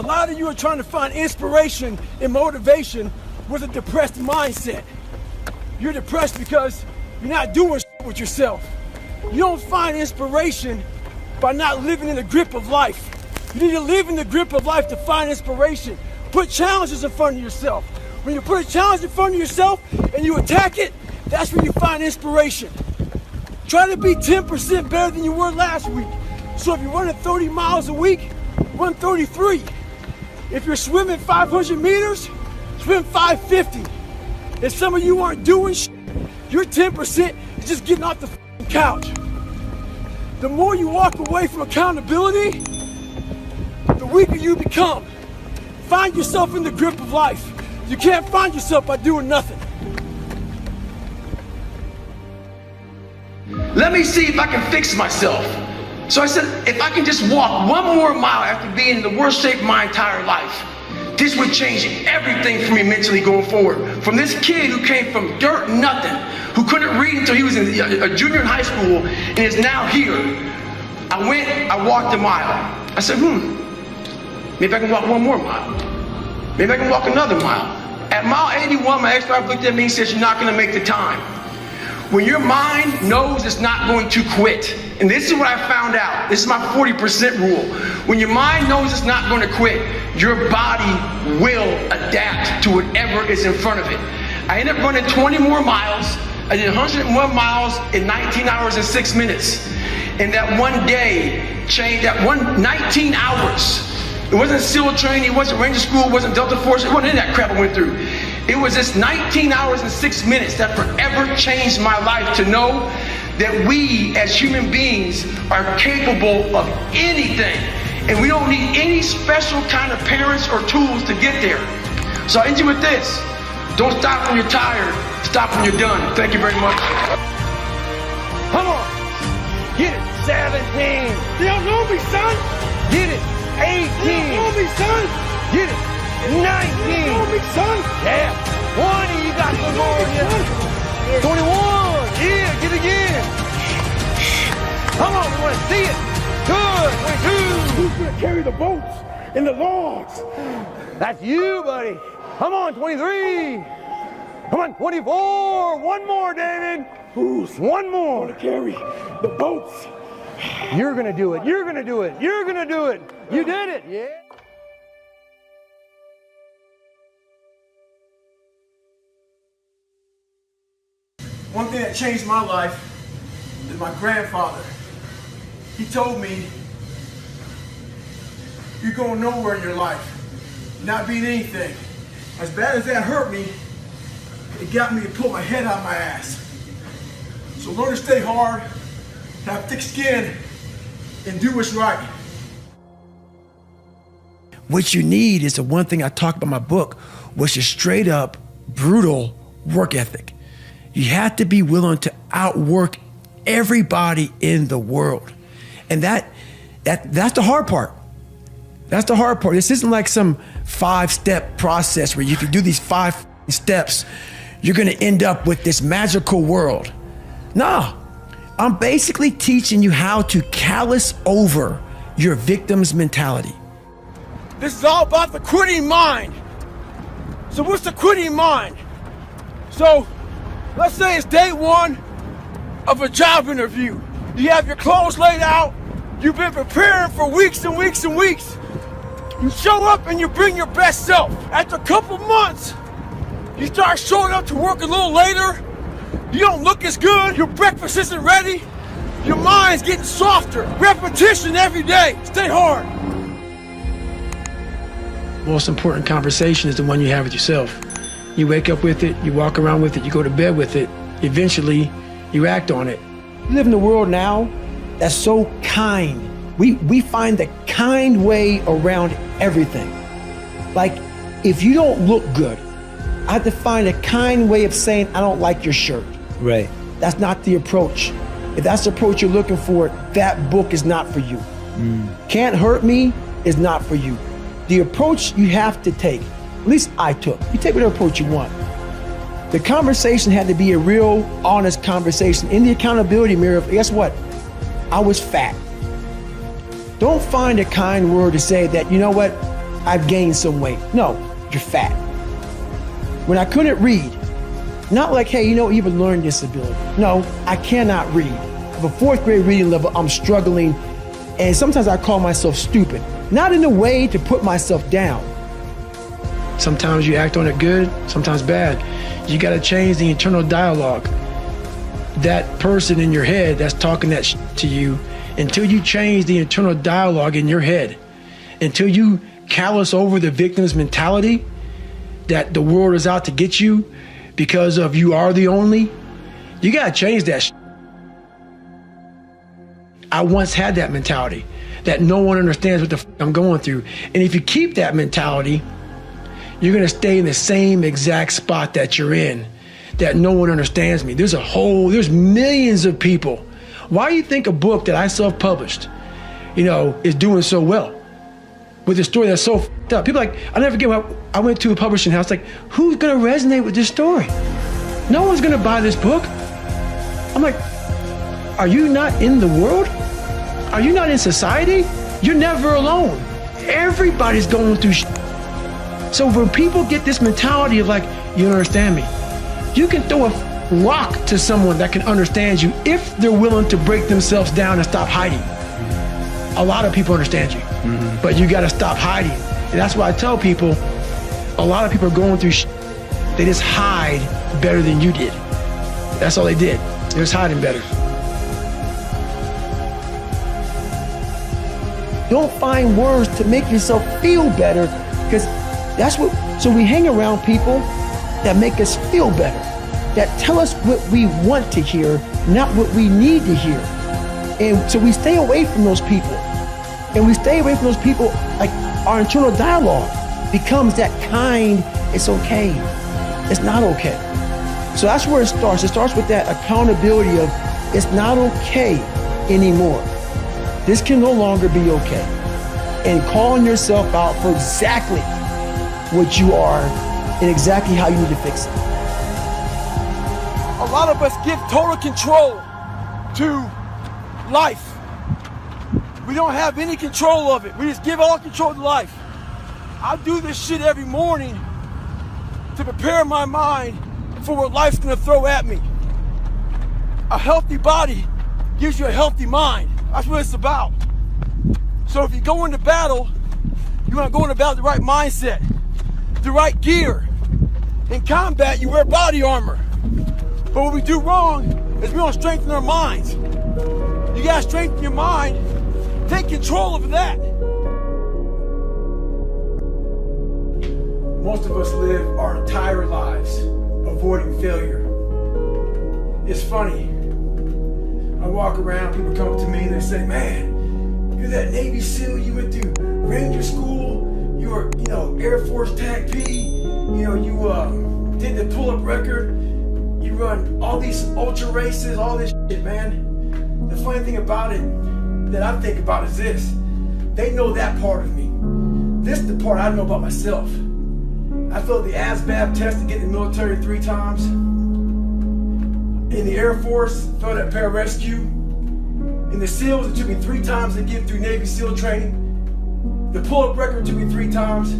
A lot of you are trying to find inspiration and motivation with a depressed mindset. You're depressed because you're not doing shit with yourself. You don't find inspiration by not living in the grip of life. You need to live in the grip of life to find inspiration. Put challenges in front of yourself. When you put a challenge in front of yourself and you attack it, that's when you find inspiration. Try to be 10% better than you were last week. So if you're running 30 miles a week, run 33. If you're swimming 500 meters, swim 550. If some of you aren't doing shit, your 10% is just getting off the couch. The more you walk away from accountability, the weaker you become. Find yourself in the grip of life. You can't find yourself by doing nothing. Let me see if I can fix myself. So I said, if I can just walk one more mile after being in the worst shape of my entire life, this would change everything for me mentally going forward. From this kid who came from dirt, nothing, who couldn't read until he was a junior in high school and is now here. I walked a mile. I said, maybe I can walk one more mile. Maybe I can walk another mile. At mile 81, my ex-wife looked at me and said, you're not gonna make the time. When your mind knows it's not going to quit, and this is what I found out, this is my 40% rule. When your mind knows it's not going to quit, your body will adapt to whatever is in front of it. I ended up running 20 more miles. I did 101 miles in 19 hours and 6 minutes. And that one day changed, that 19 hours. It wasn't SEAL training, it wasn't Ranger School, it wasn't Delta Force, it wasn't any of that crap I went through. It was just 19 hours and 6 minutes that forever changed my life to know that we as human beings are capable of anything. And we don't need any special kind of parents or tools to get there. So I end you with this. Don't stop when you're tired, stop when you're done. Thank you very much. Come on, get it. 17. You don't know me, son. Get it. 18. You don't know me, son. Get it. 19. You don't know me, son. Yeah. 20. You got some more in you. 21. Yeah, get it again. Come on, we want to see it. Good. 22. Who's going to carry the boats and the logs? That's you, buddy. Come on, 23. Come on, 24. One more, David. Who's one more to carry the boats? You're going to do it. You're going to do it. You're going to do it. You did it. Yeah. One thing that changed my life is my grandfather. He told me, you're going nowhere in your life, not being anything. As bad as that hurt me, it got me to pull my head out of my ass. So learn to stay hard, have thick skin, and do what's right. What you need is the one thing I talk about in my book, which is straight up brutal work ethic. You have to be willing to outwork everybody in the world. And that's the hard part. That's the hard part. This isn't like some 5-step process where if you do these 5 steps, you're gonna end up with this magical world. No, I'm basically teaching you how to callous over your victim's mentality. This is all about the quitting mind. So what's the quitting mind? So let's say it's day 1 of a job interview. You have your clothes laid out. You've been preparing for weeks and weeks and weeks. You show up and you bring your best self. After a couple months, you start showing up to work a little later. You don't look as good. Your breakfast isn't ready. Your mind's getting softer. Repetition every day. Stay hard. Most important conversation is the one you have with yourself. You wake up with it, you walk around with it, you go to bed with it. Eventually, you act on it. We live in a world now that's so kind. We find the kind way around everything. Like, if you don't look good, I have to find a kind way of saying, I don't like your shirt. Right. That's not the approach. If that's the approach you're looking for, that book is not for you. Can't Hurt Me is not for you. The approach you have to take, at least I took, you take whatever approach you want. The conversation had to be a real, honest conversation. In the accountability mirror, guess what? I was fat. Don't find a kind word to say that, you know what, I've gained some weight. No, you're fat. When I couldn't read, not like, hey, you know, you have a learning disability. No, I cannot read. I have a 4th grade reading level, I'm struggling, and sometimes I call myself stupid. Not in a way to put myself down. Sometimes you act on it good, sometimes bad. You gotta change the internal dialogue. That person in your head that's talking that to you, until you change the internal dialogue in your head, until you callous over the victim's mentality that the world is out to get you because of you are the only, you gotta change that. I once had that mentality that no one understands what the I'm going through. And if you keep that mentality, you're gonna stay in the same exact spot that you're in, that no one understands me. There's millions of people. Why do you think a book that I self-published, you know, is doing so well? With a story that's so f***ed up. People like, I'll never forget when I went to a publishing house, like, who's gonna resonate with this story? No one's gonna buy this book. I'm like, are you not in the world? Are you not in society? You're never alone. Everybody's going through shit. So when people get this mentality of like, you don't understand me, you can throw a rock to someone that can understand you if they're willing to break themselves down and stop hiding. A lot of people understand you, but you gotta stop hiding. And that's why I tell people, a lot of people are going through shit. They just hide better than you did. That's all they did. They're just hiding better. Don't find words to make yourself feel better, because that's what, so we hang around people that make us feel better, that tell us what we want to hear, not what we need to hear. And so we stay away from those people. And we stay away from those people, like our internal dialogue becomes that kind, it's okay, it's not okay. So that's where it starts. It starts with that accountability of, it's not okay anymore. This can no longer be okay. And calling yourself out for exactly what you are and exactly how you need to fix it. A lot of us give total control to life. We don't have any control of it. We just give all control to life. I do this shit every morning to prepare my mind for what life's gonna throw at me. A healthy body gives you a healthy mind. That's what it's about. So if you go into battle, you want to go into battle with the right mindset, the right gear. In combat, you wear body armor. But what we do wrong is we don't strengthen our minds. You gotta strengthen your mind. Take control of that. Most of us live our entire lives avoiding failure. It's funny. I walk around, people come up to me and they say, man, you're that Navy SEAL, you went through Ranger School, you were, Air Force TAC P, you did the pull-up record, you run all these ultra races, all this shit, man. The funny thing about it that I think about is this. They know that part of me. This is the part I know about myself. I failed the ASVAB test to get in the military 3 times. In the Air Force, failed at pararescue. In the SEALs, it took me 3 times to get through Navy SEAL training. The pull-up record took me 3 times.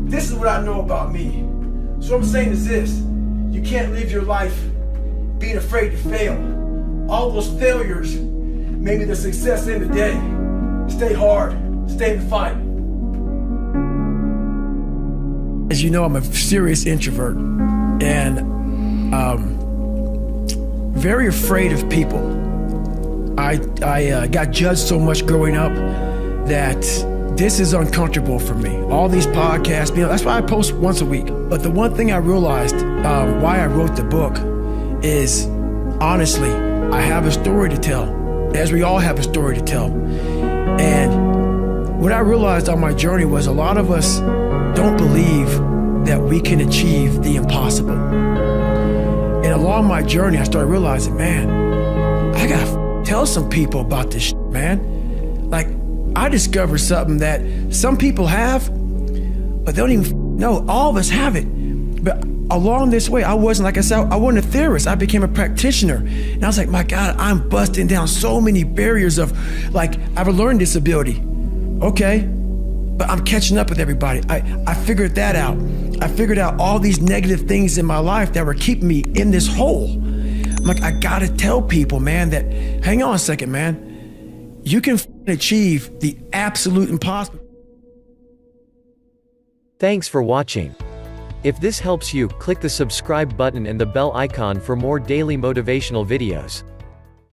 This is what I know about me. So what I'm saying is this. You can't live your life being afraid to fail. All those failures made me the success in the day. Stay hard, stay in the fight. As you know, I'm a serious introvert and very afraid of people. I got judged so much growing up that this is uncomfortable for me. All these podcasts, that's why I post once a week. But the one thing I realized why I wrote the book is, honestly, I have a story to tell, as we all have a story to tell. And what I realized on my journey was a lot of us don't believe that we can achieve the impossible. And along my journey, I started realizing, man, I gotta tell some people about this shit, man. Like, I discovered something that some people have, but they don't even know. All of us have it. But along this way, I wasn't, like I said, I wasn't a theorist. I became a practitioner. And I was like, my God, I'm busting down so many barriers of, like, I have a learning disability. Okay, but I'm catching up with everybody. I figured that out. I figured out all these negative things in my life that were keeping me in this hole. I'm like, I gotta tell people, man, that, hang on a second, man. You can achieve the absolute impossible. Thanks for watching. If this helps you, click the subscribe button and the bell icon for more daily motivational videos.